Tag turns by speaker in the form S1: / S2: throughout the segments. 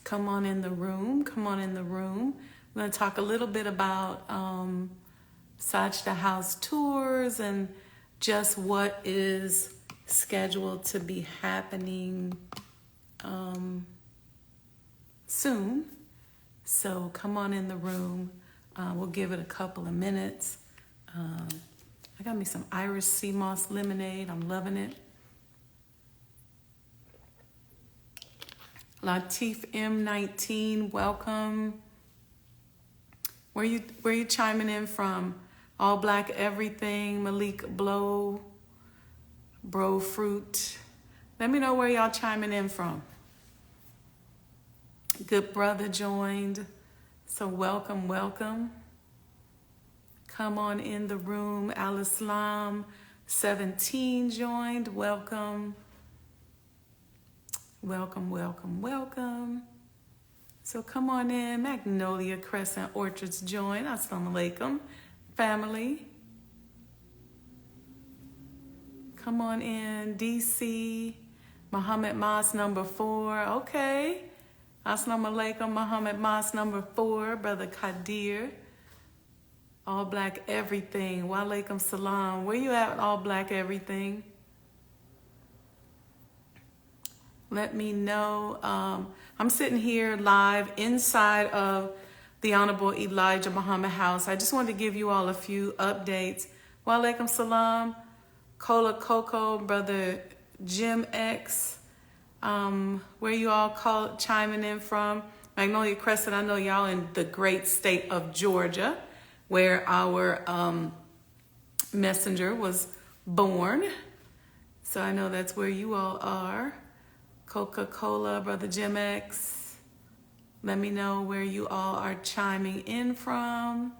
S1: Come on in the room. Come on in the room. I'm going to talk a little bit about Sajdah house tours and just what is scheduled to be happening soon. So come on in the room. We'll give it a couple of minutes. I got me some Irish sea moss lemonade. I'm loving it. Latif M19, welcome. Where you chiming in from? All Black Everything, Malik Blow, Bro Fruit. Let me know where y'all chiming in from. Good brother joined. So welcome, welcome. Come on in the room. Al Islam 17 joined. Welcome. Welcome, welcome, welcome. So come on in. Magnolia Crescent Orchards join. Assalamu alaikum, family. Come on in. DC, Muhammad Mas number 4. Okay. Assalamu alaikum, Muhammad Mas number 4. Brother Kadir. All Black Everything. Wa alaikum salam. Where you at, All Black Everything? Let me know. I'm sitting here live inside of the Honorable Elijah Muhammad house. I just wanted to give you all a few updates. Wa alaikum salam. Cola Coco, Brother Jim X. Where you all chiming in from? Magnolia Crescent, I know y'all in the great state of Georgia, where our messenger was born. So I know that's where you all are. Coca-Cola, Brother Jim X. Let me know where you all are chiming in from.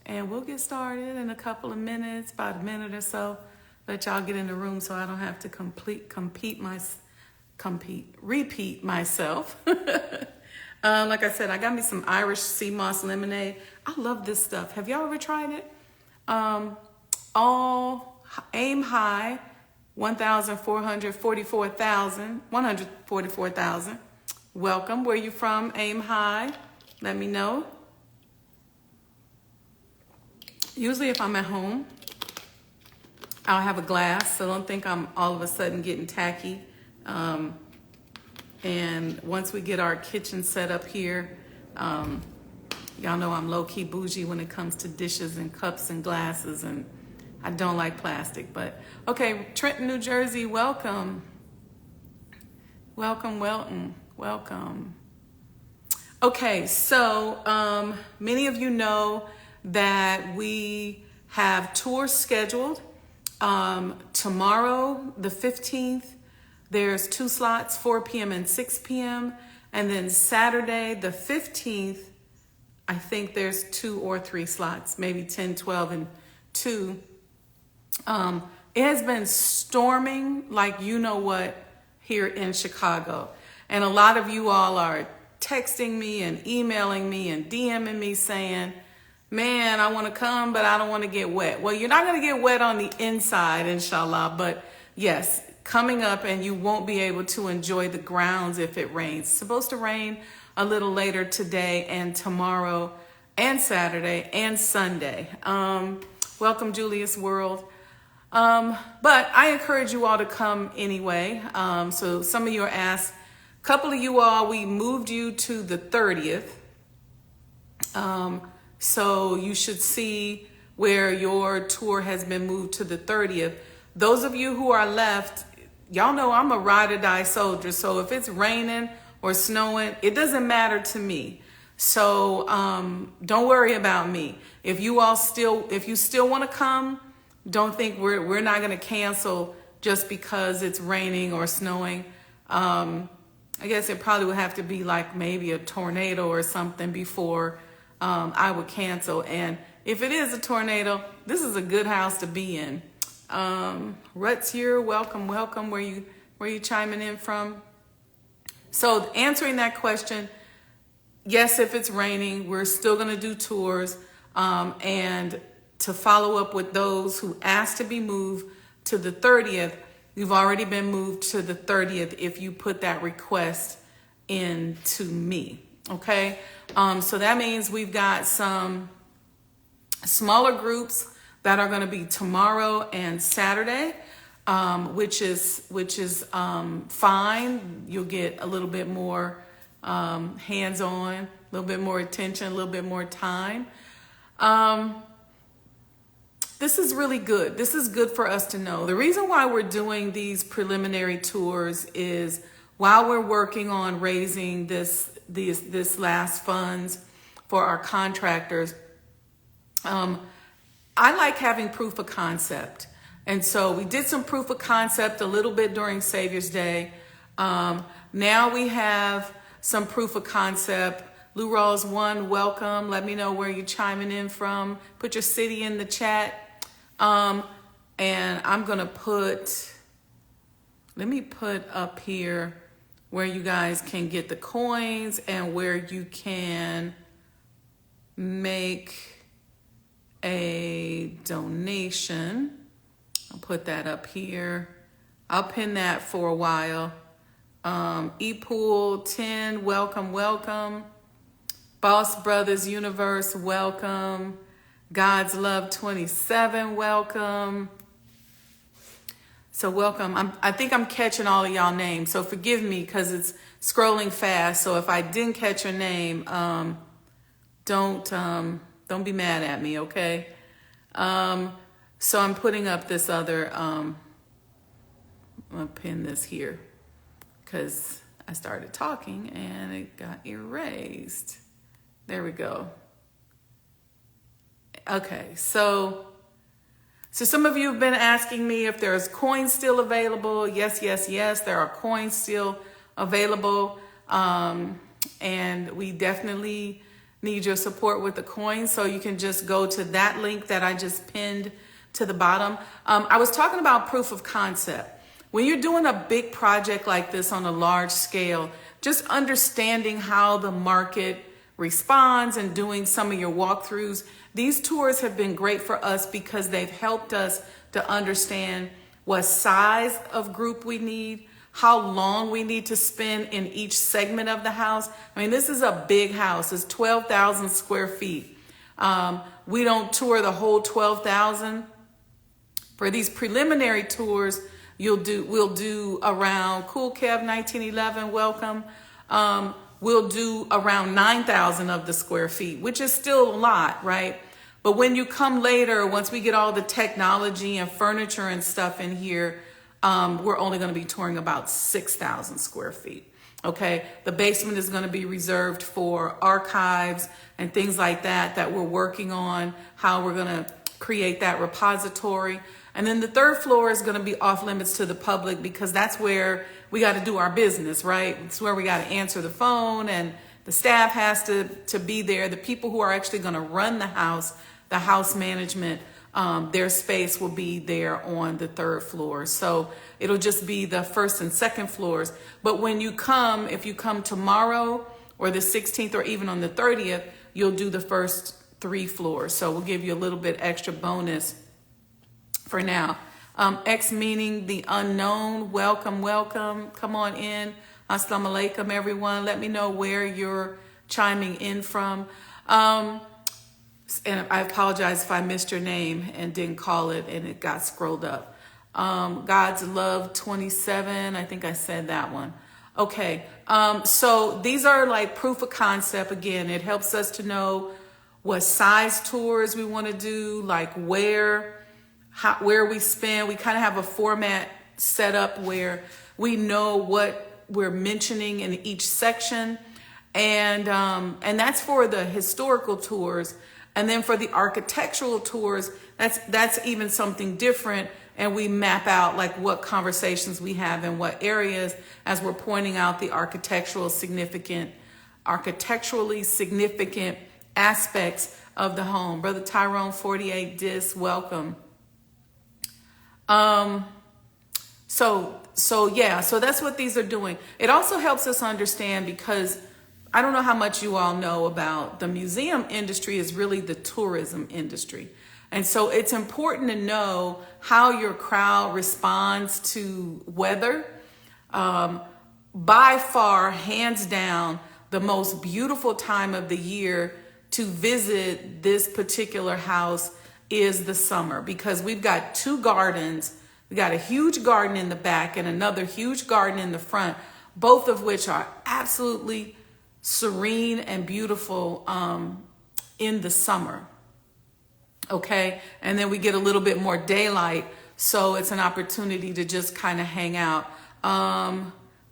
S1: And we'll get started in a couple of minutes, about a minute or so. Let y'all get in the room so I don't have to repeat myself. Like I said, I got me some Irish sea moss lemonade. I love this stuff. Have y'all ever tried it? Aim high, 144,000. Welcome. Where you from? Aim high. Let me know. Usually if I'm at home, I'll have a glass, so don't think I'm all of a sudden getting tacky. And once we get our kitchen set up here, y'all know I'm low-key bougie when it comes to dishes and cups and glasses, and I don't like plastic. But okay, Trenton, New Jersey, welcome. Welcome, welcome, welcome. Okay, so many of you know that we have tours scheduled. Tomorrow, the 15th, there's 2 slots, 4 p.m. and 6 p.m. And then Saturday, the 15th, I think there's 2 or 3 slots, maybe 10, 12, and 2. It has been storming like you know what here in Chicago. And a lot of you all are texting me and emailing me and DMing me saying, man, I want to come, but I don't want to get wet. Well, you're not going to get wet on the inside, inshallah. But yes, coming up, and you won't be able to enjoy the grounds if it rains. It's supposed to rain a little later today and tomorrow and Saturday and Sunday. Welcome, Julius World. But I encourage you all to come anyway. So some of you are asked, a couple of you all, we moved you to the 30th. So you should see where your tour has been moved to the 30th. Those of you who are left, y'all know I'm a ride or die soldier. So if it's raining or snowing, it doesn't matter to me. So don't worry about me. If you still want to come, don't think we're not going to cancel just because it's raining or snowing. I guess it probably would have to be like maybe a tornado or something before I would cancel. And if it is a tornado, this is a good house to be in. Ruts here, welcome, welcome. Where you chiming in from? So answering that question, yes, if it's raining, we're still going to do tours. And to follow up with those who asked to be moved to the 30th, you've already been moved to the 30th if you put that request into me. Okay. So that means we've got some smaller groups that are going to be tomorrow and Saturday, which is fine. You'll get a little bit more hands-on, a little bit more attention, a little bit more time. This is really good. This is good for us to know. The reason why we're doing these preliminary tours is while we're working on raising this last funds for our contractors, I like having proof of concept. And so we did some proof of concept a little bit during Savior's Day. Now we have some proof of concept. Lou Rawls 1, welcome. Let me know where you're chiming in from. Put your city in the chat. And I'm going to let me put up here where you guys can get the coins and where you can make a donation. I'll put that up here. I'll pin that for a while. ePool 10, welcome, welcome. Boss Brothers Universe, welcome. God's Love 27, welcome. So welcome. I think I'm catching all of y'all names, so forgive me because it's scrolling fast. So if I didn't catch your name, don't be mad at me, okay? So I'm putting up this other, I'm gonna pin this here because I started talking and it got erased. There we go. Okay, so some of you have been asking me if there's coins still available. Yes, yes, yes, there are coins still available. And we definitely need your support with the coins. So you can just go to that link that I just pinned to the bottom. I was talking about proof of concept. When you're doing a big project like this on a large scale, just understanding how the market responds and doing some of your walkthroughs. These tours have been great for us because they've helped us to understand what size of group we need, how long we need to spend in each segment of the house. I mean, this is a big house. It's 12,000 square feet. We don't tour the whole 12,000. For these preliminary tours, we'll do around Cool Kev 1911, welcome. We'll do around 9,000 of the square feet, which is still a lot, right? But when you come later, once we get all the technology and furniture and stuff in here, we're only going to be touring about 6,000 square feet. Okay. The basement is going to be reserved for archives and things like that we're working on, how we're going to create that repository. And then the third floor is going to be off limits to the public because that's where we got to do our business, right? It's where we got to answer the phone and the staff has to be there. The people who are actually going to run the house management, their space will be there on the third floor. So it'll just be the first and second floors. But when you come, if you come tomorrow or the 16th or even on the 30th, you'll do the first 3 floors. So we'll give you a little bit extra bonus for now. X meaning the unknown. Welcome, welcome. Come on in. Assalamu alaikum, everyone. Let me know where you're chiming in from. And I apologize if I missed your name and didn't call it and it got scrolled up. God's Love 27. I think I said that one. Okay. So these are like proof of concept. Again, it helps us to know what size tours we want to do, like where we spend. We kind of have a format set up where we know what we're mentioning in each section. And that's for the historical tours. And then for the architectural tours, that's even something different. And we map out like what conversations we have in what areas as we're pointing out the architecturally significant aspects of the home. Brother Tyrone 48 Dis, welcome. So that's what these are doing. It also helps us understand because I don't know how much you all know about the museum industry is really the tourism industry. And so it's important to know how your crowd responds to weather. by far, hands down, the most beautiful time of the year to visit this particular house is the summer, because we've got two gardens. We got a huge garden in the back and another huge garden in the front, both of which are absolutely serene and beautiful in the summer. Okay. And then we get a little bit more daylight. So it's an opportunity to just kind of hang out.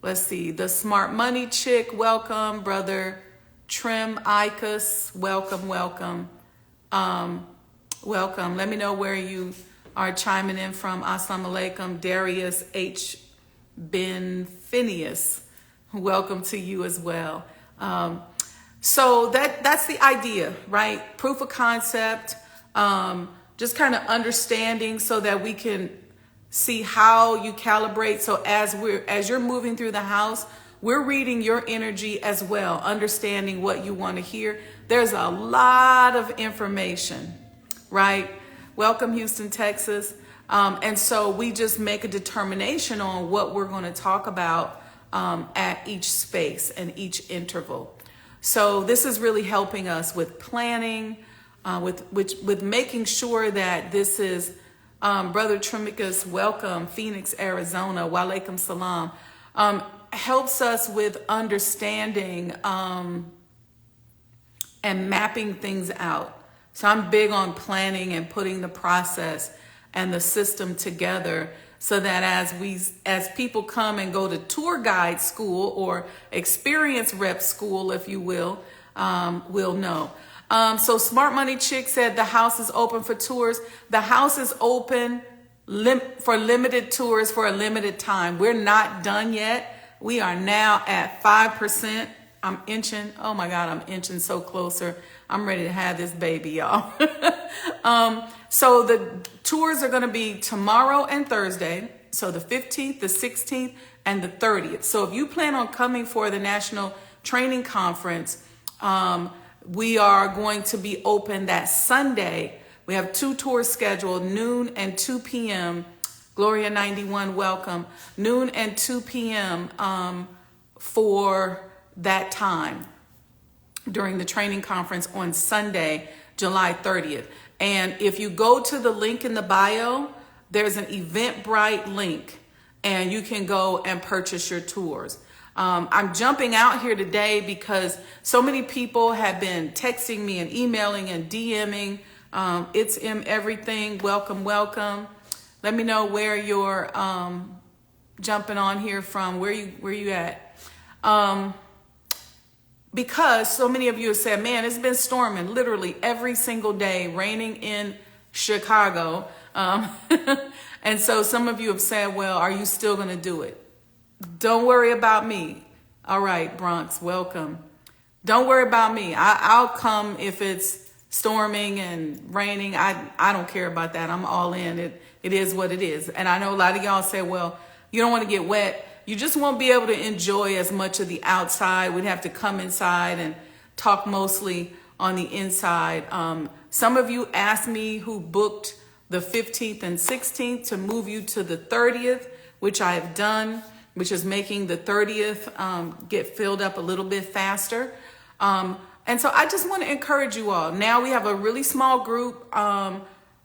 S1: Let's see. The Smart Money Chick, welcome. Brother Trim Icus, welcome, welcome. Welcome. Let me know where you are chiming in from. Assalamu alaikum. Darius H. Ben Phineas, welcome to you as well. So that's the idea, right? Proof of concept, just kind of understanding so that we can see how you calibrate. So as you're moving through the house, we're reading your energy as well, understanding what you want to hear. There's a lot of information, right? Welcome, Houston, Texas. And so we just make a determination on what we're going to talk about at each space and each interval. So this is really helping us with planning, with making sure that this is, Brother Trimicus, welcome, Phoenix, Arizona, wa alaikum salam, helps us with understanding and mapping things out. So I'm big on planning and putting the process and the system together so that as people come and go to tour guide school or experience rep school, if you will, we'll know. So Smart Money Chick said the house is open for tours. The house is open for limited tours for a limited time. We're not done yet. We are now at 5%. I'm inching. Oh my God, I'm inching so closer. I'm ready to have this baby, y'all. So the tours are going to be tomorrow and Thursday. So the 15th, the 16th, and the 30th. So if you plan on coming for the National Training Conference, we are going to be open that Sunday. We have 2 tours scheduled, noon and 2 p.m. Gloria 91, welcome. Noon and 2 p.m. For that time during the training conference on Sunday, July 30th. And if you go to the link in the bio, there's an Eventbrite link and you can go and purchase your tours. I'm jumping out here today because so many people have been texting me and emailing and DMing. It's in everything. Welcome, welcome. Let me know where you're jumping on here from. Where you at? Because so many of you have said, man, it's been storming literally every single day, raining in Chicago. And so some of you have said, well, are you still going to do it? Don't worry about me. All right, Bronx, welcome. Don't worry about me. I'll come if it's storming and raining. I don't care about that. I'm all in. It is what it is. And I know a lot of y'all say, well, you don't want to get wet. You just won't be able to enjoy as much of the outside. We'd have to come inside and talk mostly on the inside. Some of you asked me who booked the 15th and 16th to move you to the 30th, which I have done, which is making the 30th get filled up a little bit faster. And so I just want to encourage you all. Now we have a really small group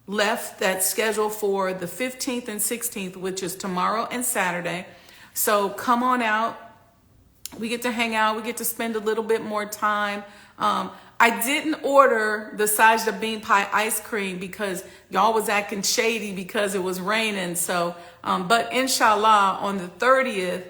S1: left that's scheduled for the 15th and 16th, which is tomorrow and Saturday. So come on out. We get to hang out. We get to spend a little bit more time. I didn't order the Sajdah bean pie ice cream because y'all was acting shady because it was raining. So, but inshallah, on the 30th,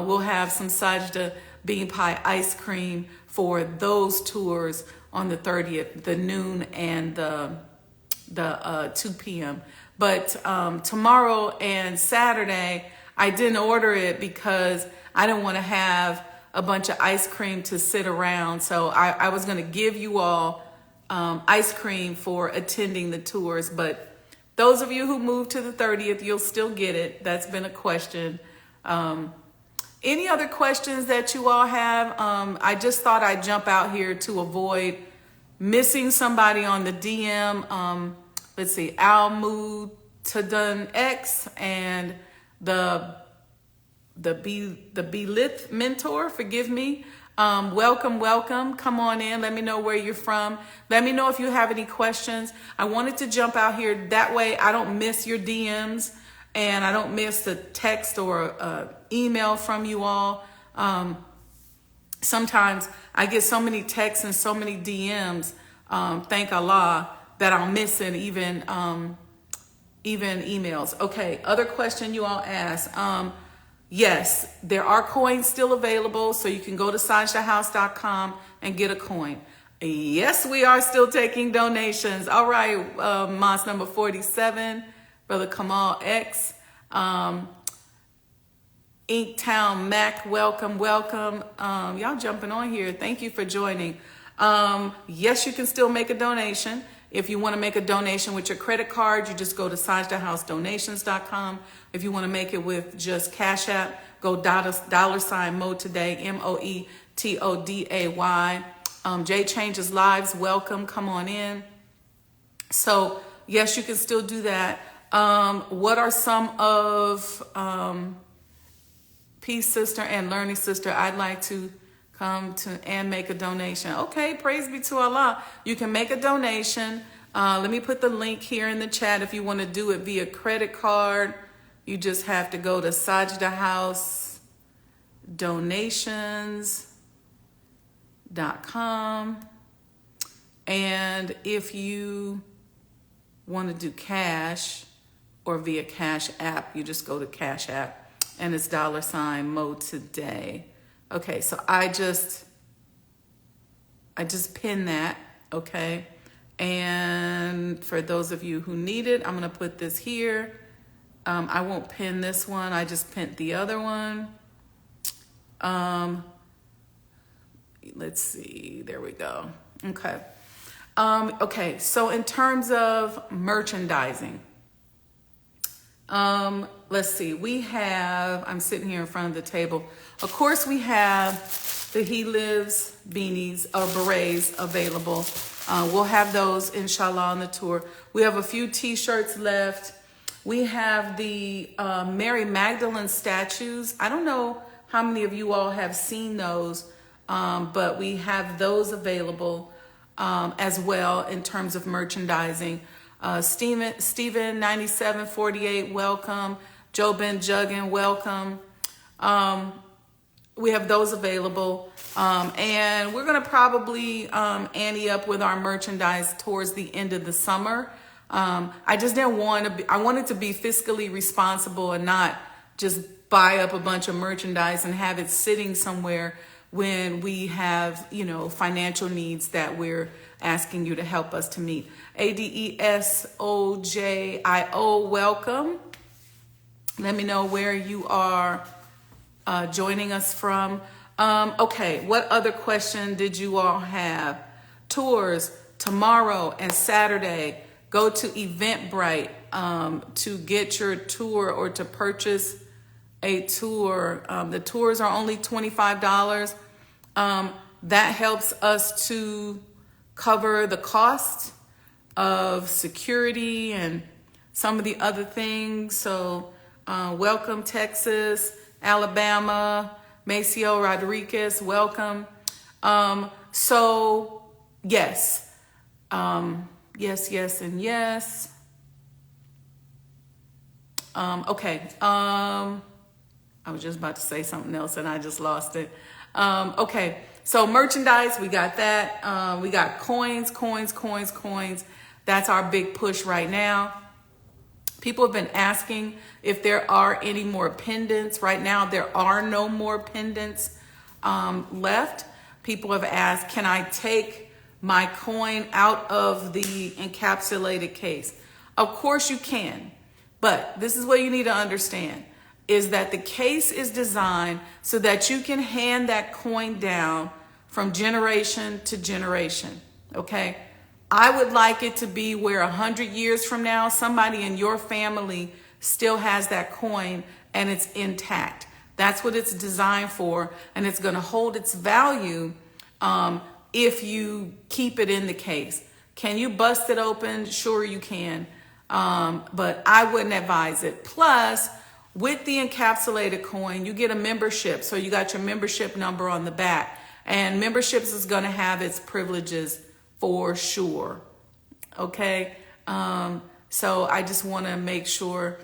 S1: we'll have some Sajdah bean pie ice cream for those tours on the 30th, the noon and the 2 p.m. But tomorrow and Saturday, I didn't order it because I didn't want to have a bunch of ice cream to sit around. So I was going to give you all ice cream for attending the tours. But those of you who moved to the 30th, you'll still get it. That's been a question. Any other questions that you all have? I just thought I'd jump out here to avoid missing somebody on the DM. Let's see, Al Mood Tadun X and the the Belith mentor, forgive me. Welcome. Come on in. Let me know where you're from. Let me know if you have any questions. I wanted to jump out here. That way I don't miss your DMs and I don't miss the text or email from you all. Sometimes I get so many texts and so many DMs, thank Allah, that I'll miss it, even emails. Okay, other question you all asked. Yes, there are coins still available, so you can go to sajdahhouse.com and get a coin. Yes, we are still taking donations. All right, Mosque number 47, Brother Kamal X. Inktown Mac, welcome. Y'all jumping on here. Thank you for joining. Yes, you can still make a donation. If you want to make a donation with your credit card, you just go to sajdahhousedonations.com. If you want to make it with just Cash App, go $Mo today, MOETODAY. Jay Changes Lives, welcome. Come on in. So yes, you can still do that. What are some of Peace Sister and Learning Sister? I'd like to come to and make a donation. Okay, praise be to Allah. You can make a donation. Let me put the link here in the chat. If you want to do it via credit card, you just have to go to sajdahhousedonations.com. And if you want to do cash or via Cash App, you just go to Cash App and it's $Mo today. Okay, so I just pinned that, okay? And for those of you who need it, I'm gonna put this here. I won't pin this one, I just pinned the other one. Let's see, there we go, okay. Okay, so in terms of merchandising, let's see, we have, I'm sitting here in front of the table. Of course, we have the He Lives beanies or berets available. We'll have those, inshallah, on the tour. We have a few t-shirts left. We have the Mary Magdalene statues. I don't know how many of you all have seen those, but we have those available as well in terms of merchandising. Steven 9748, welcome. Joe Ben Juggin, welcome. We have those available. And we're going to probably ante up with our merchandise towards the end of the summer. I just didn't want to be, I wanted to be fiscally responsible and not just buy up a bunch of merchandise and have it sitting somewhere when we have, you know, financial needs that we're asking you to help us to meet. ADESOJIO, welcome. Let me know where you are joining us from. Okay, what other question did you all have? Tours tomorrow and Saturday. Go to Eventbrite to get your tour or to purchase a tour. The tours are only $25. That helps us to cover the cost of security and some of the other things. So welcome Texas, Alabama, Maceo Rodriguez, welcome. So yes, yes, and yes. Okay, I was just about to say something else and I just lost it. Okay, so merchandise, we got that. We got coins. That's our big push right now. People have been asking if there are any more pendants. Right now, there are no more pendants left. People have asked, can I take my coin out of the encapsulated case? Of course you can, but this is what you need to understand, is that the case is designed so that you can hand that coin down from generation to generation, okay? I would like it to be where 100 years from now, somebody in your family still has that coin and it's intact. That's what it's designed for, and it's going to hold its value if you keep it in the case. Can you bust it open? Sure you can, but I wouldn't advise it. Plus, with the encapsulated coin, you get a membership. So you got your membership number on the back. And memberships is going to have its privileges for sure. Okay? So I just want to make sure.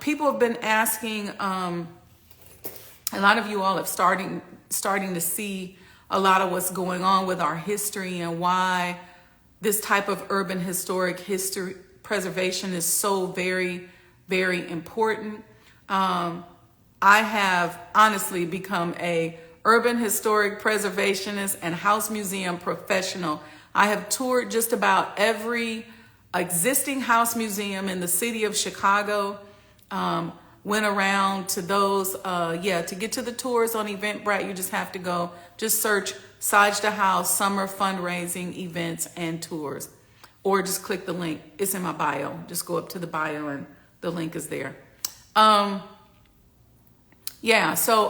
S1: People have been asking, a lot of you all have starting to see a lot of what's going on with our history and why this type of urban historic history preservation is so very, very important. I have honestly become a urban historic preservationist and house museum professional. I have toured just about every existing house museum in the city of Chicago. Went around to those, to get to the tours on Eventbrite, you just have to go, just search Sajdah House Summer Fundraising Events and Tours, or just click the link. It's in my bio. Just go up to the bio and the link is there. So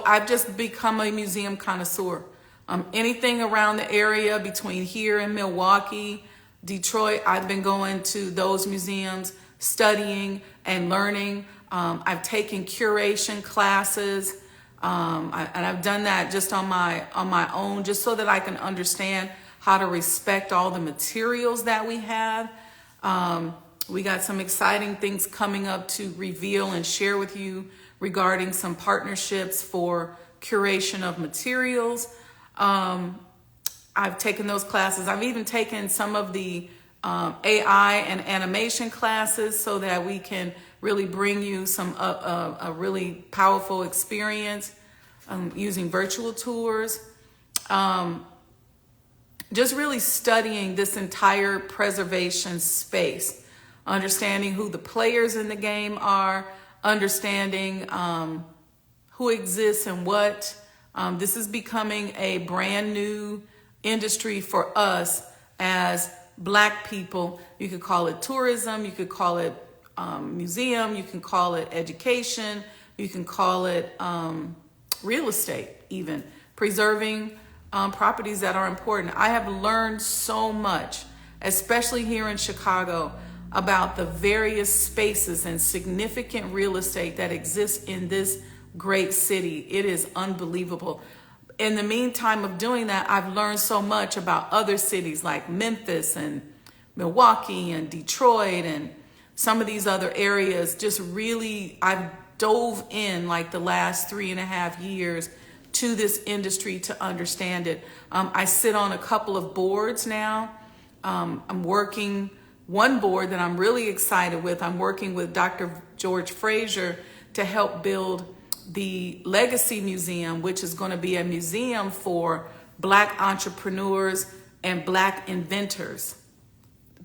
S1: I've just become a museum connoisseur. Anything around the area between here and Milwaukee, Detroit, I've been going to those museums, studying and learning. I've taken curation classes, and I've done that just on my own, just so that I can understand how to respect all the materials that we have. We got some exciting things coming up to reveal and share with you regarding some partnerships for curation of materials. I've taken those classes. I've even taken some of the AI and animation classes so that we can really bring you some a really powerful experience using virtual tours. Just really studying this entire preservation space, understanding who the players in the game are, understanding who exists and what. This is becoming a brand new industry for us as Black people. You could call it tourism, you could call it museum, you can call it education, you can call it real estate, even preserving properties that are important. I have learned so much, especially here in Chicago, about the various spaces and significant real estate that exists in this great city. It is unbelievable. In the meantime of doing that, I've learned so much about other cities like Memphis and Milwaukee and Detroit and some of these other areas. Just really, I've dove in like the last 3.5 years to this industry to understand it. I sit on a couple of boards now. I'm working one board that I'm really excited with. I'm working with Dr. George Frazier to help build the Legacy Museum, which is going to be a museum for Black entrepreneurs and Black inventors.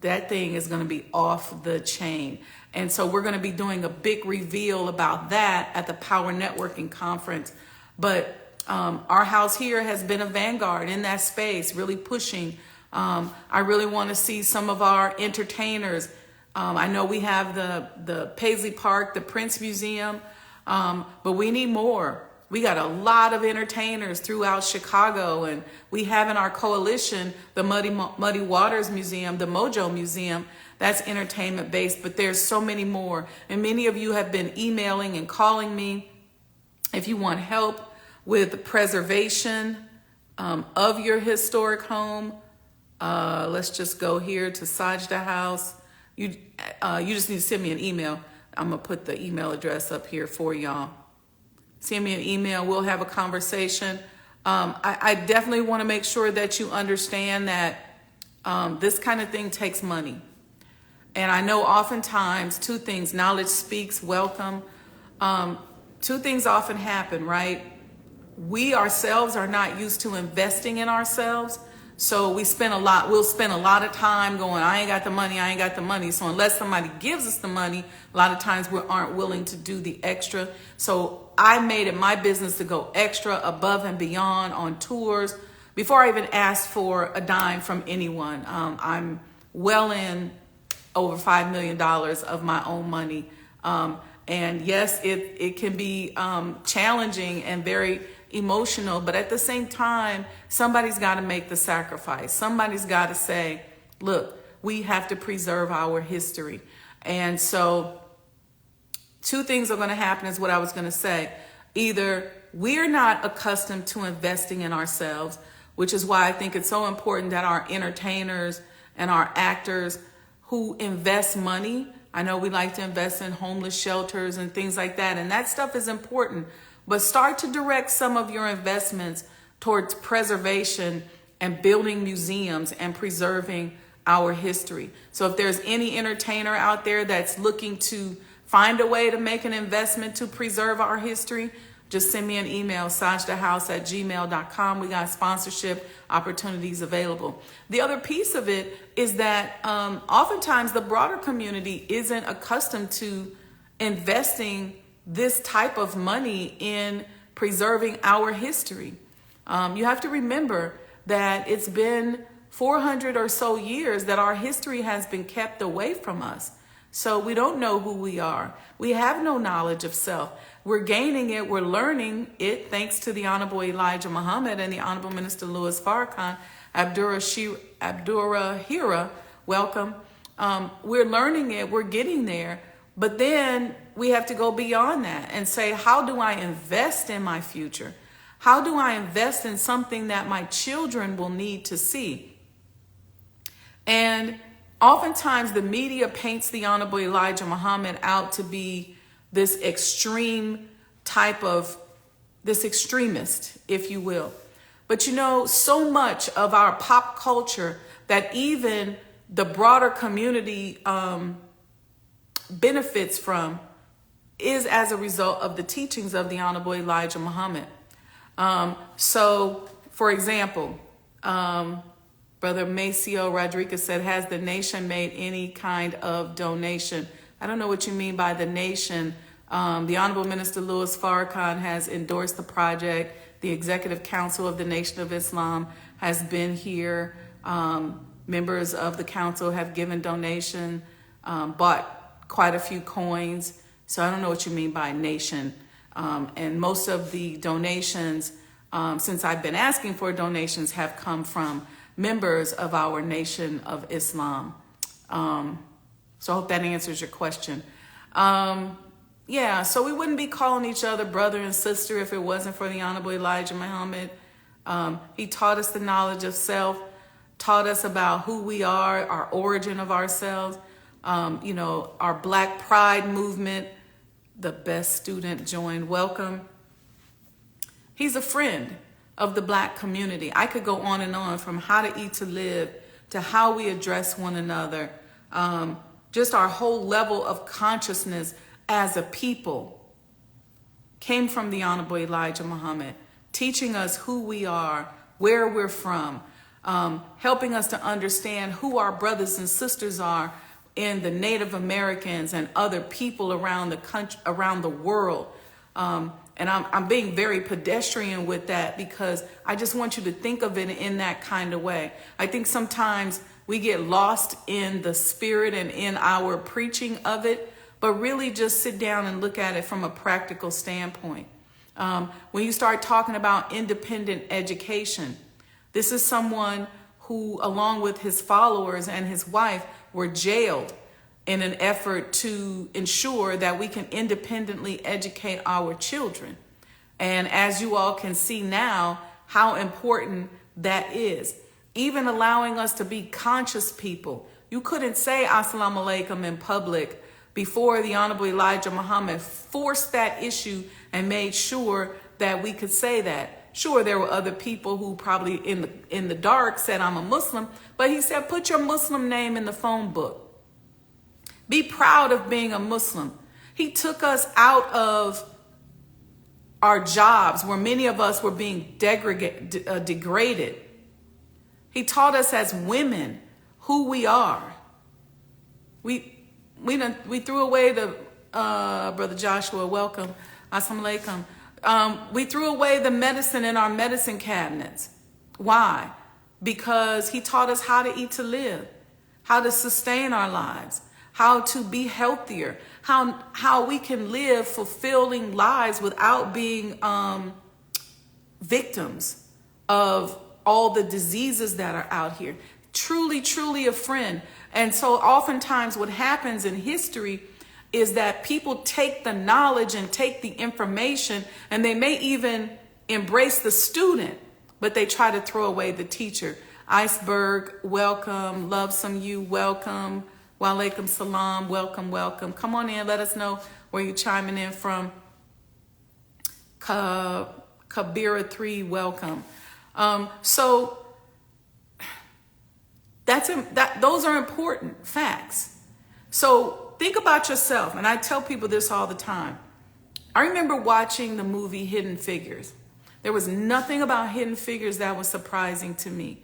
S1: That thing is going to be off the chain. And so we're going to be doing a big reveal about that at the Power Networking Conference. But our house here has been a vanguard in that space, really pushing. I really want to see some of our entertainers. I know we have the Paisley Park, the Prince Museum, but we need more. We got a lot of entertainers throughout Chicago, and we have in our coalition the Muddy Waters Museum, the Mojo Museum. That's entertainment based, but there's so many more. And many of you have been emailing and calling me if you want help with the preservation of your historic home. Let's just go here to Sajdah House. You just need to send me an email. I'm going to put the email address up here for y'all. Send me an email. We'll have a conversation. I definitely want to make sure that you understand that this kind of thing takes money. And I know oftentimes two things, knowledge speaks, welcome. Two things often happen, right? We ourselves are not used to investing in ourselves. So we'll spend a lot of time going, I ain't got the money. So unless somebody gives us the money, a lot of times we aren't willing to do the extra. So I made it my business to go extra above and beyond on tours before I even asked for a dime from anyone. I'm well in over $5 million of my own money. And yes, it can be challenging and very emotional, but at the same time, somebody's got to make the sacrifice. Somebody's got to say, look, we have to preserve our history. And so two things are going to happen is what I was going to say. Either we're not accustomed to investing in ourselves, which is why I think it's so important that our entertainers and our actors who invest money, I know we like to invest in homeless shelters and things like that, and that stuff is important, but start to direct some of your investments towards preservation and building museums and preserving our history. So if there's any entertainer out there that's looking to find a way to make an investment to preserve our history, just send me an email, sajdahhouse@gmail.com. We got sponsorship opportunities available. The other piece of it is that oftentimes the broader community isn't accustomed to investing this type of money in preserving our history. You have to remember that it's been 400 or so years that our history has been kept away from us. So we don't know who we are. We have no knowledge of self. We're gaining it. We're learning it thanks to the Honorable Elijah Muhammad and the Honorable Minister Louis Farrakhan. Abdurrahira, welcome. We're learning it. We're getting there. But then we have to go beyond that and say, how do I invest in my future? How do I invest in something that my children will need to see? And oftentimes the media paints the Honorable Elijah Muhammad out to be this extreme type of, this extremist, if you will. But you know, so much of our pop culture that even the broader community benefits from is as a result of the teachings of the Honorable Elijah Muhammad. So, for example, Brother Maceo Rodriguez said, has the nation made any kind of donation? I don't know what you mean by the nation. The Honorable Minister Louis Farrakhan has endorsed the project. The Executive Council of the Nation of Islam has been here. Members of the council have given donation, bought quite a few coins. So I don't know what you mean by nation. And most of the donations, since I've been asking for donations, have come from members of our Nation of Islam. So I hope that answers your question. Yeah, so we wouldn't be calling each other brother and sister if it wasn't for the Honorable Elijah Muhammad. He taught us the knowledge of self, taught us about who we are, our origin of ourselves, our Black Pride movement. The best student joined, welcome. He's a friend of the Black community. I could go on and on, from how to eat to live to how we address one another. Just our whole level of consciousness as a people came from the Honorable Elijah Muhammad, teaching us who we are, where we're from, helping us to understand who our brothers and sisters are in the Native Americans and other people around the country, around the world. And I'm being very pedestrian with that because I just want you to think of it in that kind of way. I think sometimes we get lost in the spirit and in our preaching of it, but really just sit down and look at it from a practical standpoint. When you start talking about independent education, this is someone who, along with his followers and his wife, were jailed in an effort to ensure that we can independently educate our children. And as you all can see now, how important that is. Even allowing us to be conscious people. You couldn't say Assalamu alaikum in public before the Honorable Elijah Muhammad forced that issue and made sure that we could say that. Sure, there were other people who probably in the dark said, I'm a Muslim, but he said, put your Muslim name in the phone book. Be proud of being a Muslim. He took us out of our jobs where many of us were being degraded. He taught us as women who we are. We threw away the, Brother Joshua, welcome. Assalamu alaikum. We threw away the medicine in our medicine cabinets. Why? Because he taught us how to eat to live, how to sustain our lives, how to be healthier, how we can live fulfilling lives without being victims of all the diseases that are out here. Truly, truly a friend. And so oftentimes what happens in history is that people take the knowledge and take the information, and they may even embrace the student, but they try to throw away the teacher. Iceberg, welcome. Love some you, welcome. Wa alaikum salam, welcome, welcome. Come on in, let us know where you're chiming in from. Kabira 3, welcome. So those are important facts. So think about yourself, and I tell people this all the time. I remember watching the movie Hidden Figures. There was nothing about Hidden Figures that was surprising to me,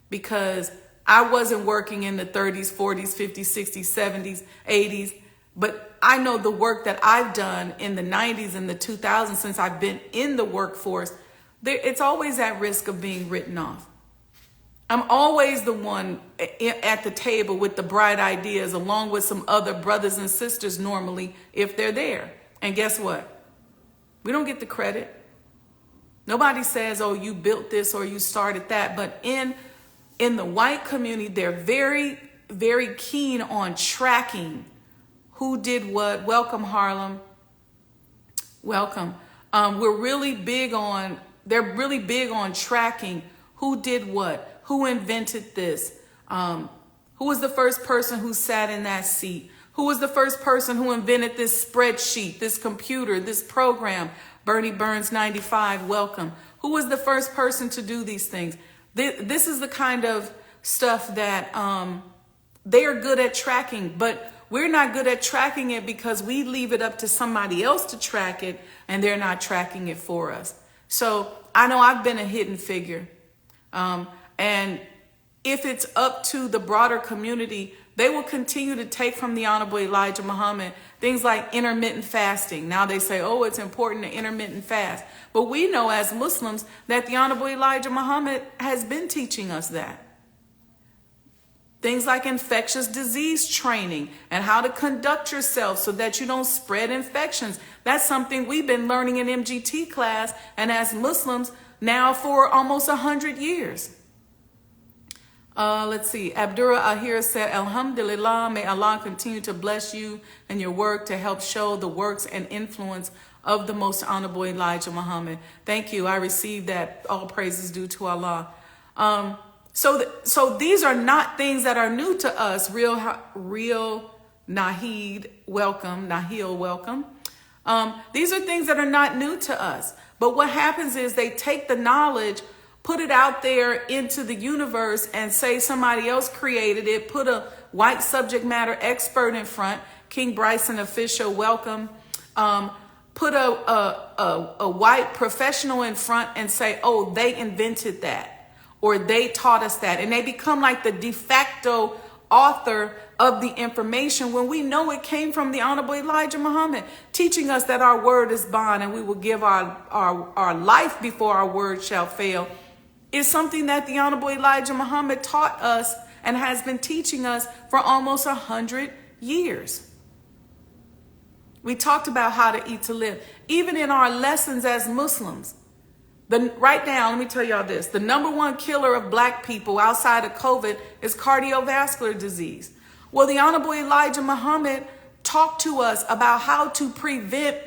S1: because I wasn't working in the 30s, 40s, 50s, 60s, 70s, 80s, but I know the work that I've done in the 90s and the 2000s since I've been in the workforce. It's always at risk of being written off. I'm always the one at the table with the bright ideas, along with some other brothers and sisters normally, if they're there. And guess what? We don't get the credit. Nobody says, oh, you built this or you started that. But in the white community, they're very, very keen on tracking who did what. Welcome, Harlem. Welcome. They're really big on tracking who did what, who invented this, who was the first person who sat in that seat, who was the first person who invented this spreadsheet, this computer, this program. Bernie Burns 95, welcome. Who was the first person to do these things? This is the kind of stuff that they are good at tracking, but we're not good at tracking it because we leave it up to somebody else to track it, and they're not tracking it for us. So I know I've been a hidden figure. And if it's up to the broader community, they will continue to take from the Honorable Elijah Muhammad things like intermittent fasting. Now they say, oh, it's important to intermittent fast. But we know as Muslims that the Honorable Elijah Muhammad has been teaching us that. Things like infectious disease training and how to conduct yourself so that you don't spread infections. That's something we've been learning in MGT class and as Muslims now for almost 100 years. Let's see. Abdurrah Ahir said, Alhamdulillah, may Allah continue to bless you and your work to help show the works and influence of the most honorable Elijah Muhammad. Thank you. I received that. All praises due to Allah. So these are not things that are new to us. Real Nahid, welcome. Nahil, welcome. These are things that are not new to us. But what happens is they take the knowledge, put it out there into the universe and say somebody else created it, put a white subject matter expert in front, King Bryson official, welcome. Put a white professional in front and say, oh, they invented that or they taught us that. And they become like the de facto author of the information when we know it came from the Honorable Elijah Muhammad, teaching us that our word is bond and we will give our life before our word shall fail. Is something that the Honorable Elijah Muhammad taught us and has been teaching us for almost 100 years. We talked about how to eat to live. Even in our lessons as Muslims, right now, let me tell y'all this. The number one killer of black people outside of COVID is cardiovascular disease. Well, the Honorable Elijah Muhammad talked to us about how to prevent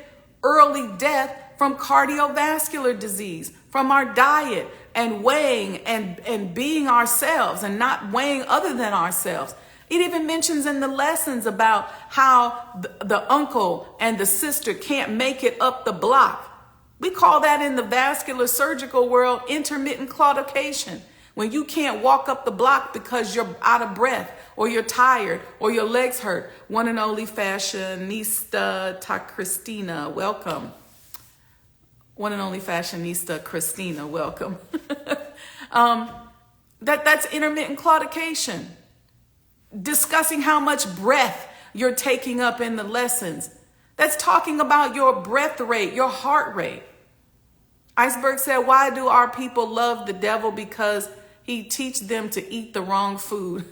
S1: early death from cardiovascular disease, from our diet and weighing and being ourselves and not weighing other than ourselves. It even mentions in the lessons about how the uncle and the sister can't make it up the block. We call that in the vascular surgical world intermittent claudication. When you can't walk up the block because you're out of breath or you're tired or your legs hurt. One and only fashionista Christina, welcome. One and only fashionista Christina, welcome. That's intermittent claudication. Discussing how much breath you're taking up in the lessons. That's talking about your breath rate, your heart rate. Iceberg said, why do our people love the devil? Because he teaches them to eat the wrong food.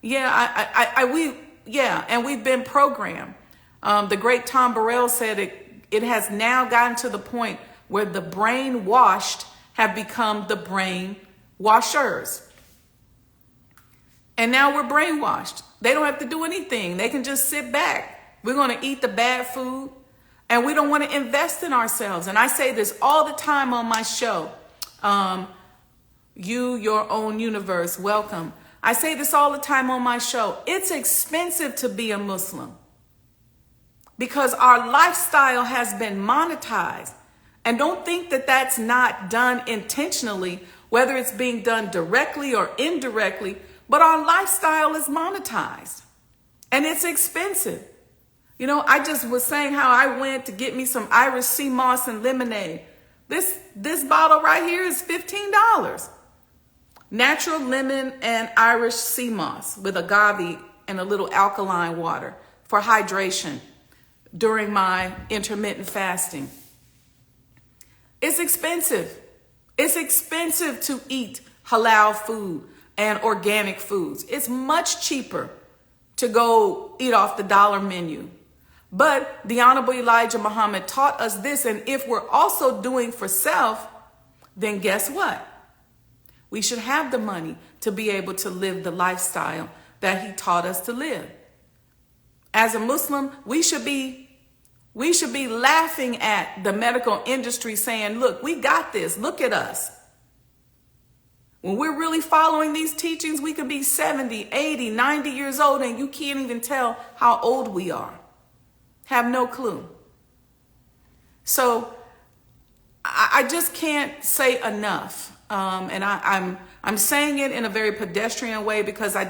S1: And we've been programmed. The great Tom Burrell said it has now gotten to the point where the brainwashed have become the brain washers. And now we're brainwashed. They don't have to do anything. They can just sit back We're going to eat the bad food, and we don't want to invest in ourselves. And I say this all the time on my show. Your own universe, welcome. I say this all the time on my show. It's expensive to be a Muslim because our lifestyle has been monetized. And don't think that that's not done intentionally, whether it's being done directly or indirectly, but our lifestyle is monetized and it's expensive. You know, I just was saying how I went to get me some Irish sea moss and lemonade. This bottle right here is $15. Natural lemon and Irish sea moss with agave and a little alkaline water for hydration during my intermittent fasting. It's expensive. It's expensive to eat halal food and organic foods. It's much cheaper to go eat off the dollar menu. But the Honorable Elijah Muhammad taught us this. And if we're also doing for self, then guess what? We should have the money to be able to live the lifestyle that he taught us to live. As a Muslim, we should be laughing at the medical industry saying, look, we got this. Look at us. When we're really following these teachings, we could be 70, 80, 90 years old, and you can't even tell how old we are. Have no clue. So I just can't say enough. And I'm saying it in a very pedestrian way because I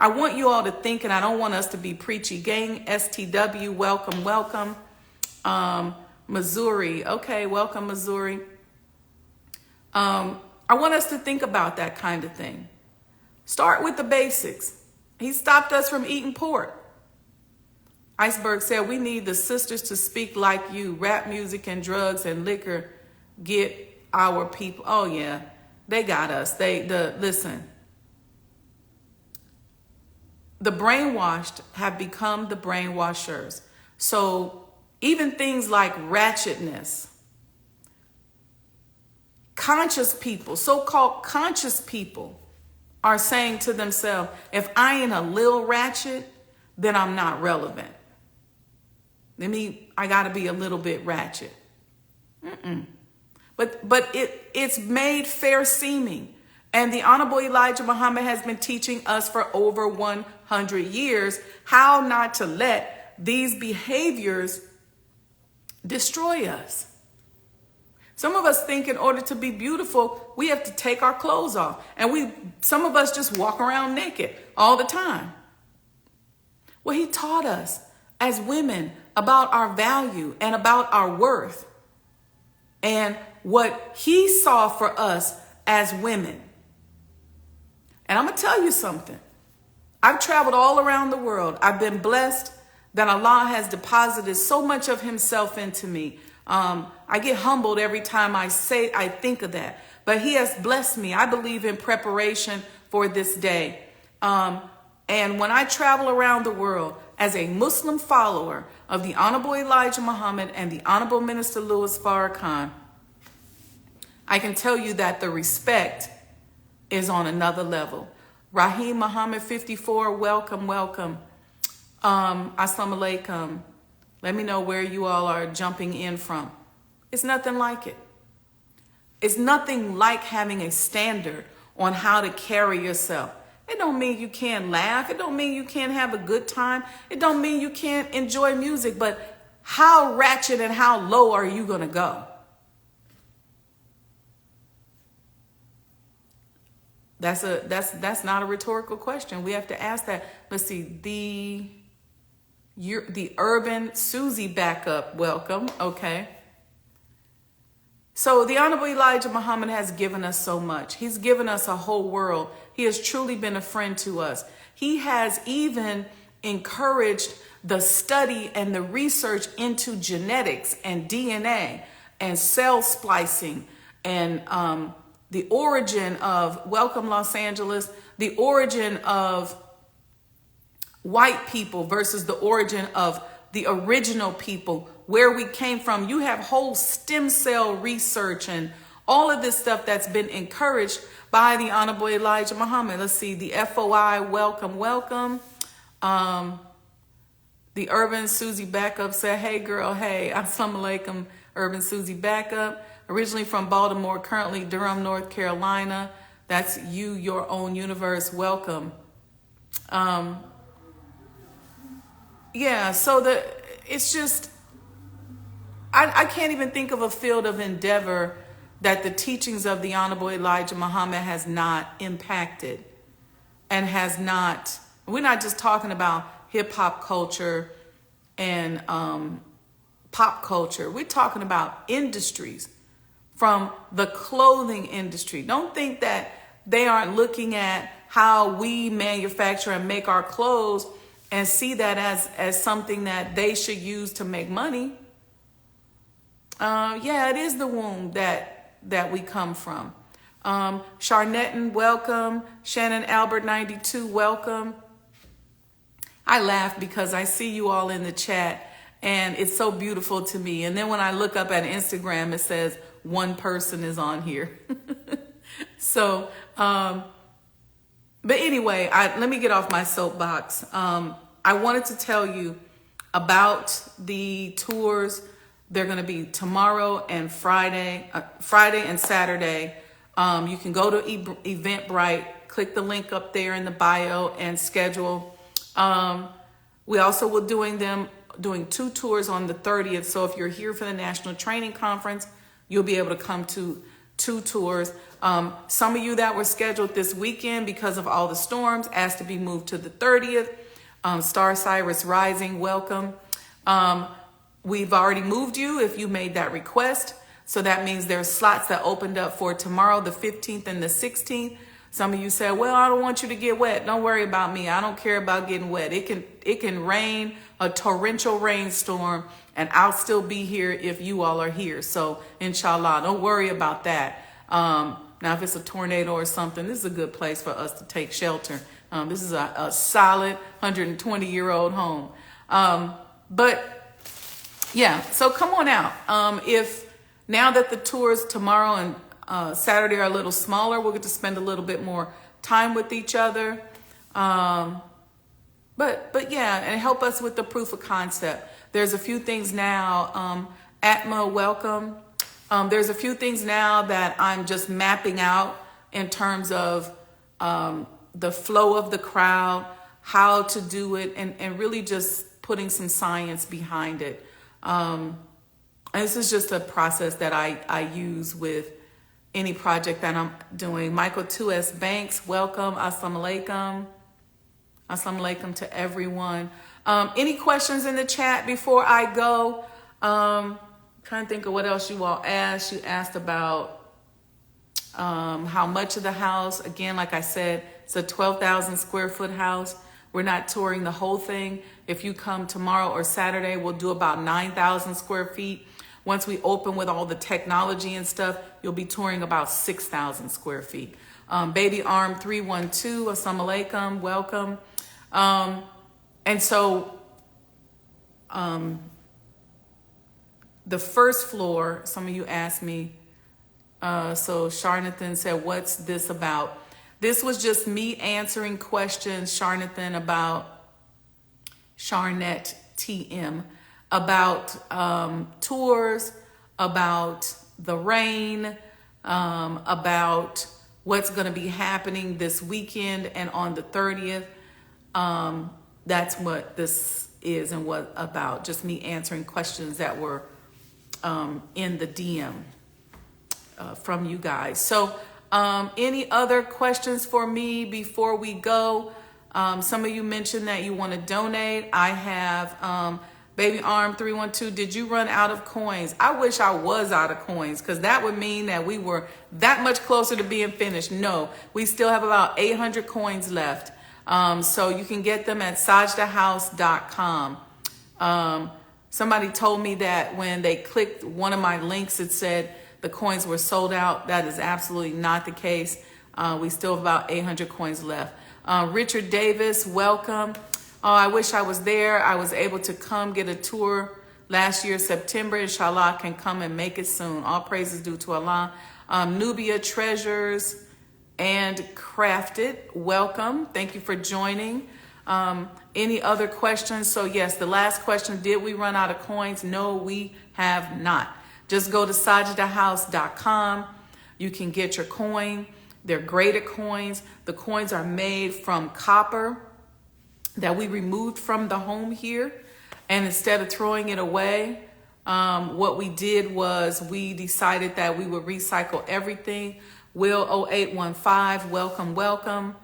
S1: want you all to think, and I don't want us to be preachy. Gang STW, welcome, welcome. Missouri. Okay, welcome, Missouri. I want us to think about that kind of thing. Start with the basics. He stopped us from eating pork. Iceberg said, we need the sisters to speak like you. Rap music and drugs and liquor get our people. Oh yeah, they got us. Listen. The brainwashed have become the brainwashers. So even things like ratchetness, conscious people, so-called conscious people are saying to themselves, if I ain't a little ratchet, then I'm not relevant. I got to be a little bit ratchet. But it's made fair seeming. And the Honorable Elijah Muhammad has been teaching us for over 100 years how not to let these behaviors destroy us. Some of us think in order to be beautiful, we have to take our clothes off. And some of us just walk around naked all the time. Well, he taught us as women about our value and about our worth and what he saw for us as women. And I'm going to tell you something. I've traveled all around the world. I've been blessed that Allah has deposited so much of himself into me. I get humbled every time I think of that. But he has blessed me, I believe, in preparation for this day. And when I travel around the world as a Muslim follower of the Honorable Elijah Muhammad and the Honorable Minister Louis Farrakhan, I can tell you that the respect is on another level. Rahim Muhammad 54, welcome, welcome. Assalamu alaikum. Let me know where you all are jumping in from. It's nothing like it. It's nothing like having a standard on how to carry yourself. It don't mean you can't laugh. It don't mean you can't have a good time. It don't mean you can't enjoy music. But how ratchet and how low are you going to go? That's not a rhetorical question. We have to ask that. Let's see. The urban Susie backup. Welcome. Okay. So the Honorable Elijah Muhammad has given us so much. He's given us a whole world. He has truly been a friend to us. He has even encouraged the study and the research into genetics and DNA and cell splicing and the origin of, welcome Los Angeles, the origin of white people versus the origin of the original people, where we came from. You have whole stem cell research and all of this stuff that's been encouraged by the Honorable Elijah Muhammad. Let's see, the FOI, welcome, welcome. The Urban Susie Backup said, hey girl, hey, assalamu alaikum, Urban Susie Backup. Originally from Baltimore, currently Durham, North Carolina. That's you, your own universe. Welcome. Yeah, so it's just, I can't even think of a field of endeavor that the teachings of the Honorable Elijah Muhammad has not impacted and has not, we're not just talking about hip hop culture and pop culture. We're talking about industries, from the clothing industry. Don't think that they aren't looking at how we manufacture and make our clothes and see that as something that they should use to make money. Yeah, it is the womb that we come from. Charnetton, welcome. Shannon Albert 92, welcome. I laugh because I see you all in the chat and it's so beautiful to me. And then when I look up at Instagram, it says one person is on here. So, but anyway, let me get off my soapbox. I wanted to tell you about the tours. They're going to be tomorrow and Friday and Saturday. You can go to Eventbrite, click the link up there in the bio and schedule. We also will doing 2 tours on the 30th. So if you're here for the National Training Conference, you'll be able to come to 2 tours. Some of you that were scheduled this weekend because of all the storms asked to be moved to the 30th. Star Cyrus Rising, welcome. We've already moved you if you made that request. So that means there's slots that opened up for tomorrow, the 15th and the 16th. Some of you said, well, I don't want you to get wet. Don't worry about me. I don't care about getting wet. It can rain, a torrential rainstorm, and I'll still be here if you all are here. So inshallah, don't worry about that. Now, if it's a tornado or something, this is a good place for us to take shelter. This is a solid 120-year-old home. But yeah, so come on out. If now that the tours tomorrow and Saturday are a little smaller, we'll get to spend a little bit more time with each other. But yeah, and help us with the proof of concept. There's a few things now. Atma, welcome. There's a few things now that I'm just mapping out in terms of the flow of the crowd, how to do it, and really just putting some science behind it. And this is just a process that I use with any project that I'm doing. Michael 2S Banks, welcome. Assalamu alaikum. Assalamu alaikum to everyone. Any questions in the chat before I go? Trying to think of what else you all asked. You asked about how much of the house. Again, like I said, it's a 12,000 square foot house. We're not touring the whole thing. If you come tomorrow or Saturday, we'll do about 9,000 square feet. Once we open with all the technology and stuff, you'll be touring about 6,000 square feet. Baby Arm 312, assalamu alaikum, welcome. And so the first floor, some of you asked me, so Sharnathan said, what's this about? This was just me answering questions, Sharnathan, about Sharnet TM, about tours, about the rain, about what's going to be happening this weekend and on the 30th. That's what this is and what about. Just me answering questions that were in the DM from you guys. So any other questions for me before we go? Some of you mentioned that you want to donate. I have Baby Arm 312. Did you run out of coins? I wish I was out of coins, because that would mean that we were that much closer to being finished. No, we still have about 800 coins left. So you can get them at sajdahhouse.com. Somebody told me that when they clicked one of my links, it said the coins were sold out. That is absolutely not the case. We still have about 800 coins left. Richard Davis, welcome. Oh, I wish I was there. I was able to come get a tour last year, September. Inshallah, I can come and make it soon. All praises due to Allah. Nubia Treasures and Crafted, welcome. Thank you for joining. Any other questions? So yes, the last question, did we run out of coins? No, we have not. Just go to sajdahhouse.com. You can get your coin. They're graded coins. The coins are made from copper that we removed from the home here. And instead of throwing it away, what we did was we decided that we would recycle everything. Will 0815, welcome.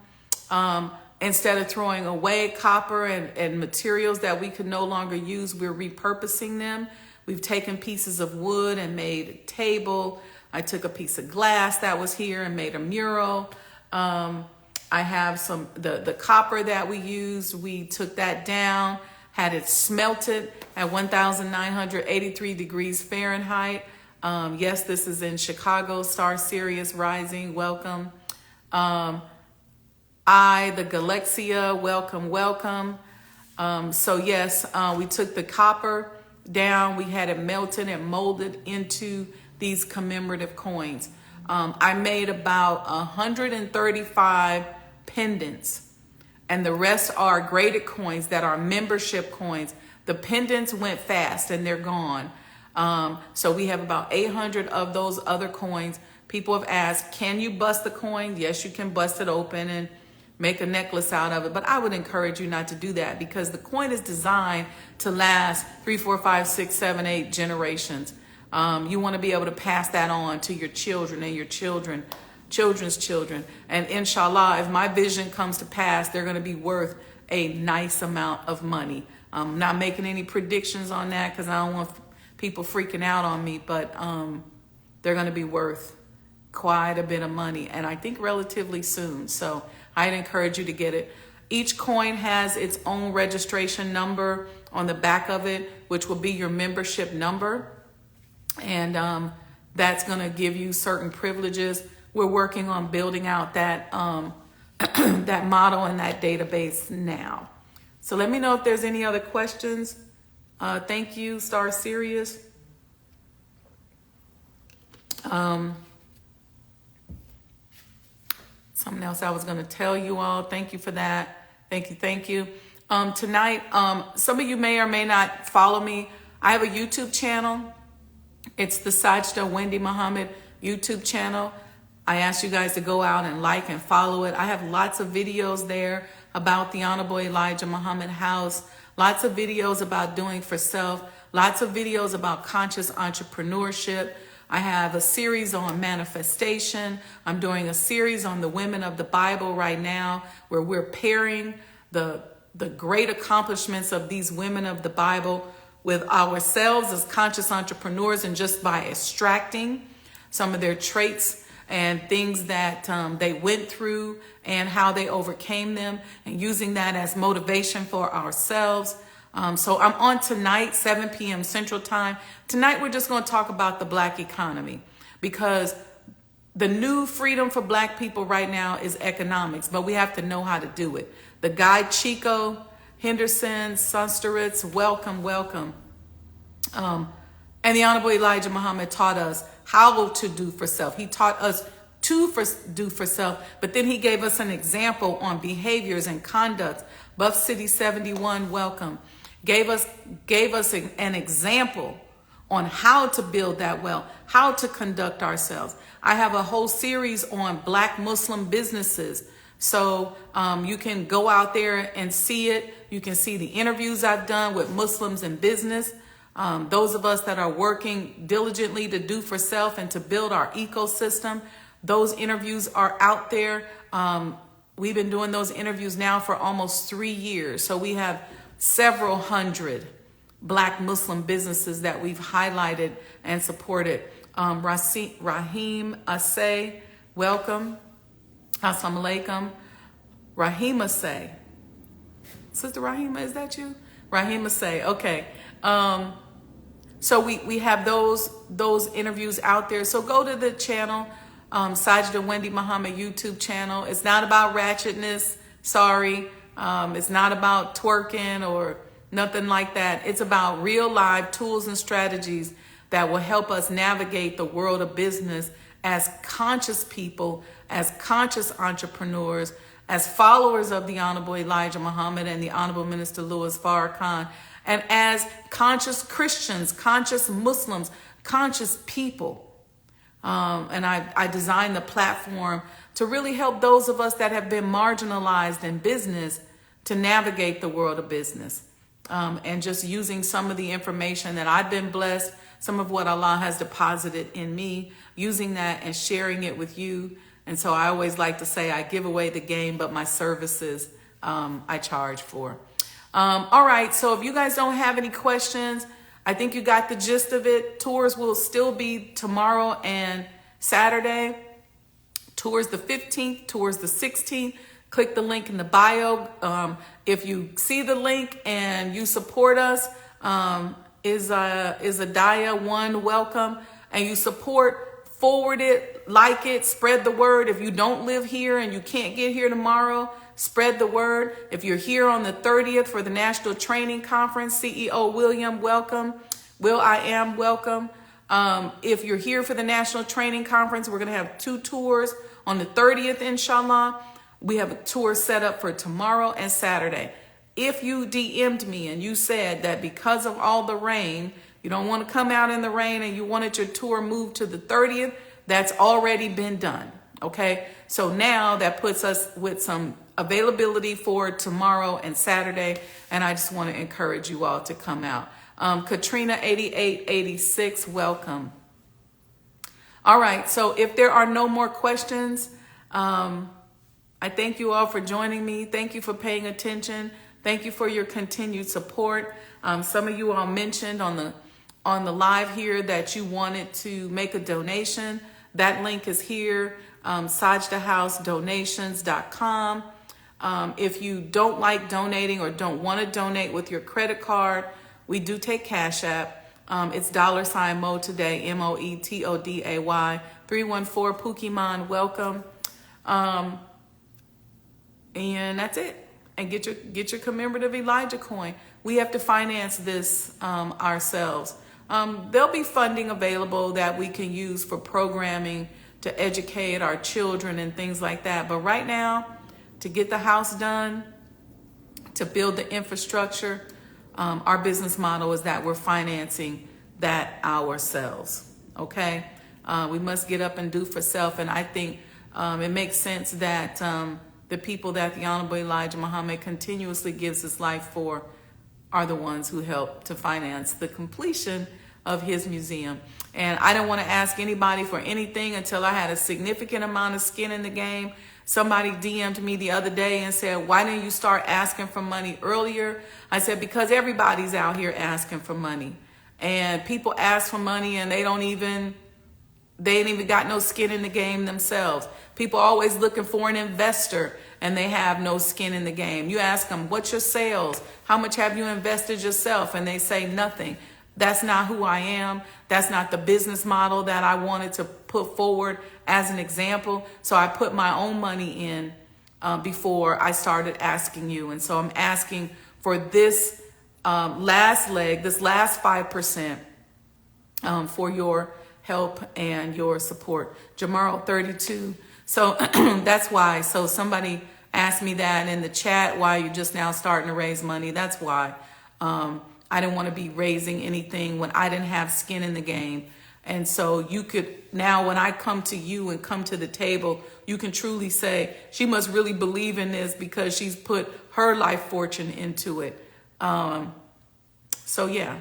S1: Instead of throwing away copper and materials that we could no longer use, we're repurposing them. We've taken pieces of wood and made a table. I took a piece of glass that was here and made a mural. I have the copper that we used. We took that down, had it smelted at 1,983 degrees Fahrenheit. Yes, this is in Chicago. Star Sirius Rising, welcome. The Galaxia, welcome. So yes, we took the copper down. We had it melted and molded into these commemorative coins. I made about 135 pendants, and the rest are graded coins that are membership coins. The pendants went fast and they're gone. So we have about 800 of those other coins. People have asked, can you bust the coin? Yes, you can bust it open and make a necklace out of it. But I would encourage you not to do that, because the coin is designed to last 3, 4, 5, 6, 7, 8 generations. You want to be able to pass that on to your children and your children's children. And inshallah, if my vision comes to pass, they're going to be worth a nice amount of money. I'm not making any predictions on that because I don't want people freaking out on me, but they're going to be worth quite a bit of money, and I think relatively soon. So I'd encourage you to get it. Each coin has its own registration number on the back of it, which will be your membership number. And that's going to give you certain privileges. We're working on building out that that model and that database now. So let me know if there's any other questions. Thank you, Star Sirius. Something else I was going to tell you all. Thank you for that. Thank you. Tonight, some of you may or may not follow me. I have a YouTube channel. It's the Sajdah Wendy Muhammad YouTube channel. I ask you guys to go out and like and follow it. I have lots of videos there about the Honorable Elijah Muhammad House, lots of videos about doing for self, lots of videos about conscious entrepreneurship. I have a series on manifestation. I'm doing a series on the women of the Bible right now, where we're pairing the great accomplishments of these women of the Bible with ourselves as conscious entrepreneurs, and just by extracting some of their traits and things that they went through and how they overcame them, and using that as motivation for ourselves. So I'm on tonight, 7 p.m. Central Time. Tonight, we're just going to talk about the Black economy, because the new freedom for Black people right now is economics, but we have to know how to do it. The guy Chico Henderson, Sunsteritz, welcome. And the Honorable Elijah Muhammad taught us how to do for self. He taught us to do for self, but then he gave us an example on behaviors and conduct. Buff City 71, welcome. Gave us an example on how to build that wealth, how to conduct ourselves. I have a whole series on Black Muslim businesses. So you can go out there and see it. You can see the interviews I've done with Muslims in business. Those of us that are working diligently to do for self and to build our ecosystem, those interviews are out there. We've been doing those interviews now for almost 3 years. So we have several hundred Black Muslim businesses that we've highlighted and supported. Rahim Asay, welcome. Assalamu alaikum. Rahim Asay. Sister Rahima, is that you? Rahim Asay, okay. So we have those interviews out there. So go to the channel, Sajdah Wendy Muhammad YouTube channel. It's not about ratchetness. Sorry. It's not about twerking or nothing like that. It's about real live tools and strategies that will help us navigate the world of business as conscious people, as conscious entrepreneurs, as followers of the Honorable Elijah Muhammad and the Honorable Minister Louis Farrakhan, and as conscious Christians, conscious Muslims, conscious people. And I designed the platform to really help those of us that have been marginalized in business to navigate the world of business. And just using some of the information that I've been blessed, some of what Allah has deposited in me, using that and sharing it with you. And so I always like to say I give away the game, but my services I charge for. All right, so if you guys don't have any questions, I think you got the gist of it. Tours will still be tomorrow and Saturday. Tours the 15th, tours the 16th. Click the link in the bio. If you see the link and you support us, is a Daya one welcome, and you support, forward it, like it, spread the word. If you don't live here and you can't get here tomorrow, spread the word. If you're here on the 30th for the National Training Conference, CEO William, welcome. Will I am welcome. If you're here for the National Training Conference, we're going to have 2 tours on the 30th, inshallah. We have a tour set up for tomorrow and Saturday. If you DM'd me and you said that because of all the rain, you don't want to come out in the rain and you wanted your tour moved to the 30th, that's already been done. Okay, so now that puts us with some availability for tomorrow and Saturday, and I just want to encourage you all to come out. Katrina 8886, welcome. All right, so if there are no more questions, I thank you all for joining me. Thank you for paying attention. Thank you for your continued support. Some of you all mentioned on the live here that you wanted to make a donation. That link is here, sajdahhousedonations.com. If you don't like donating or don't want to donate with your credit card, we do take Cash App. It's $Mo today, MOETODAY, 314 Pokemon, welcome. And that's it. And get your commemorative Elijah coin. We have to finance this ourselves. There'll be funding available that we can use for programming to educate our children and things like that. But right now, to get the house done, to build the infrastructure, our business model is that we're financing that ourselves. Okay? We must get up and do for self. And I think it makes sense that the people that the Honorable Elijah Muhammad continuously gives his life for are the ones who help to finance the completion of his museum. And I don't want to ask anybody for anything until I had a significant amount of skin in the game. Somebody DM'd me the other day and said, why didn't you start asking for money earlier? I said, because everybody's out here asking for money. And people ask for money and they ain't even got no skin in the game themselves. People are always looking for an investor and they have no skin in the game. You ask them, what's your sales? How much have you invested yourself? And they say nothing. That's not who I am. That's not the business model that I wanted to put forward as an example. So I put my own money in before I started asking you. And so I'm asking for this last leg, this last 5% for your help and your support. Jamaro 32. So that's why. So somebody asked me that in the chat, why you're just now starting to raise money. That's why. I didn't want to be raising anything when I didn't have skin in the game. And so you could, now when I come to you and come to the table, you can truly say, she must really believe in this because she's put her life fortune into it. So yeah,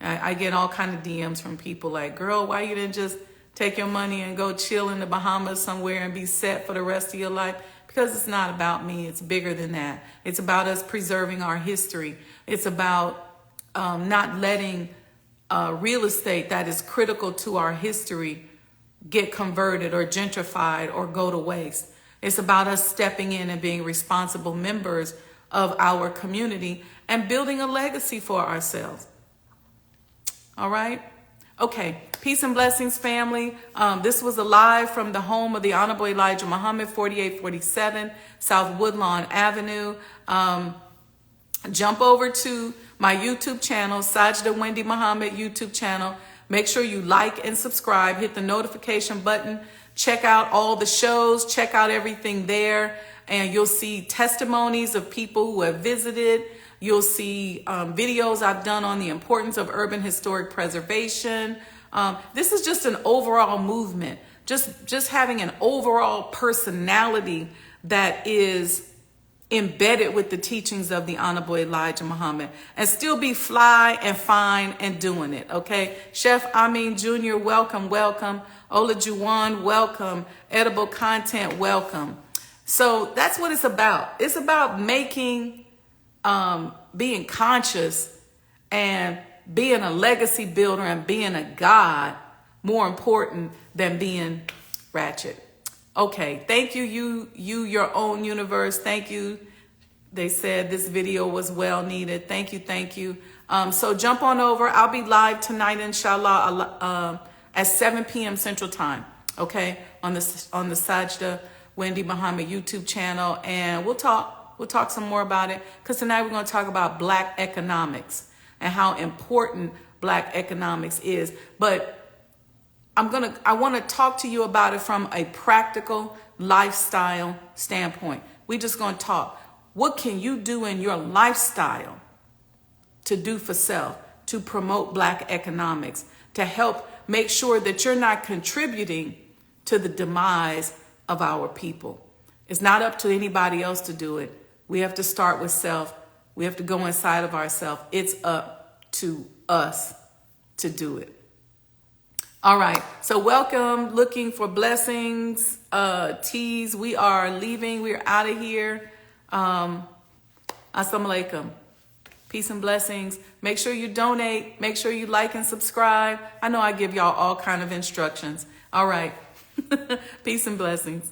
S1: I get all kind of DMs from people like, girl, why you didn't just take your money and go chill in the Bahamas somewhere and be set for the rest of your life? Because it's not about me. It's bigger than that. It's about us preserving our history. It's about not letting real estate that is critical to our history get converted or gentrified or go to waste. It's about us stepping in and being responsible members of our community and building a legacy for ourselves. All right? Okay. Peace and blessings, family. This was a live from the home of the Honorable Elijah Muhammad, 4847 South Woodlawn Avenue. Jump over to my YouTube channel, Sajdah Wendy Muhammad YouTube channel. Make sure you like and subscribe. Hit the notification button. Check out all the shows. Check out everything there. and you'll see testimonies of people who have visited. You'll see videos I've done on the importance of urban historic preservation. This is just an overall movement, just having an overall personality that is embedded with the teachings of the Honorable Elijah Muhammad, and still be fly and fine and doing it. Okay, Chef Amin Jr., welcome, welcome. Ola Juwan, welcome. Edible Content, welcome. So that's what it's about. It's about making, being conscious and being a legacy builder and being a God more important than being ratchet. Okay, thank you, your own universe. Thank you. They said this video was well needed. Thank you, thank you. So jump on over. I'll be live tonight, inshallah, at 7 p.m. Central Time. Okay, on the Sajdah Wendy Muhammad YouTube channel, and we'll talk some more about it, because tonight we're going to talk about Black economics and how important Black economics is. But I want to talk to you about it from a practical lifestyle standpoint. We're just going to talk. What can you do in your lifestyle to do for self, to promote Black economics, to help make sure that you're not contributing to the demise of our people? It's not up to anybody else to do it. We have to start with self. We have to go inside of ourselves. It's up to us to do it. All right. So welcome. Looking for blessings. Teas. We are leaving. We're out of here. Assalamu alaikum. Peace and blessings. Make sure you donate. Make sure you like and subscribe. I know I give y'all all kind of instructions. All right. Peace and blessings.